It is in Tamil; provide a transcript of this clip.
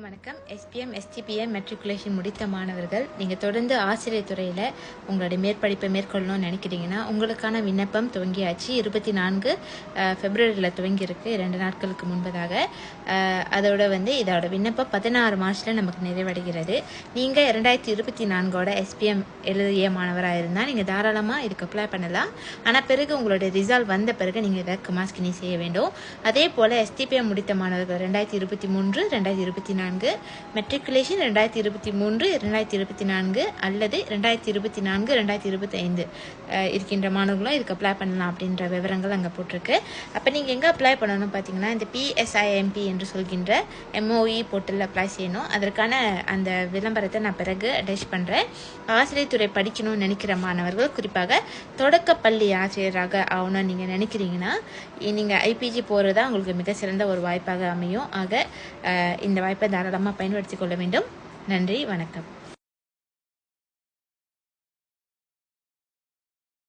வணக்கம். SPM STPM மெட்ரிகுலேஷன் முடித்த மாணவர்கள் நீங்கள் தொடர்ந்து ஆசிரியர் துறையில் உங்களுடைய மேற்படிப்பை மேற்கொள்ளணும்னு நினைக்கிறீங்கன்னா உங்களுக்கான விண்ணப்பம் துவங்கியாச்சு. 24 பிப்ரவரியில் துவங்கியிருக்கு, 2 நாட்களுக்கு முன்பதாக. அதோட இதோட விண்ணப்பம் 16 மார்ச்சில் நமக்கு நிறைவடைகிறது. நீங்கள் 2024 SPM எழுதிய மாணவராக இருந்தால் நீங்கள் தாராளமாக இதுக்கு அப்ளை பண்ணலாம். ஆனால் பிறகு உங்களுடைய ரிசல்ட் வந்த பிறகு நீங்கள் இதற்கு மாஸ்கினி செய்ய வேண்டும். அதே போல் STPM முடித்த மாணவர்கள் 2023 2024 மெட்ரிகுலேஷன் 2023 2024 அல்லது 2024 2025 இருக்கின்ற மாணவர்களும் இதுக்கு அப்ளை பண்ணலாம் அப்படின்ற விவரங்கள் அங்கே போட்டிருக்கு. அப்போ நீங்கள் எங்கே அப்ளை பண்ணணும் பார்த்தீங்கன்னா, இந்த PSIMP என்று சொல்கின்ற MOE போர்ட்டலில் அப்ளை செய்யணும். அதற்கான அந்த விளம்பரத்தை நான் பிறகு அட்டாச் பண்ணுறேன். ஆசிரியர் துறை படிக்கணும்னு நினைக்கிற மாணவர்கள், குறிப்பாக தொடக்கப்பள்ளி ஆசிரியராக ஆகணும்னு நீங்கள் நினைக்கிறீங்கன்னா நீங்கள் IPG போகிறதா உங்களுக்கு மிக சிறந்த ஒரு வாய்ப்பாக அமையும். ஆக இந்த வாய்ப்பை தாராளமாக பயன்படுத்திக் கொள்ள வேண்டும். நன்றி, வணக்கம்.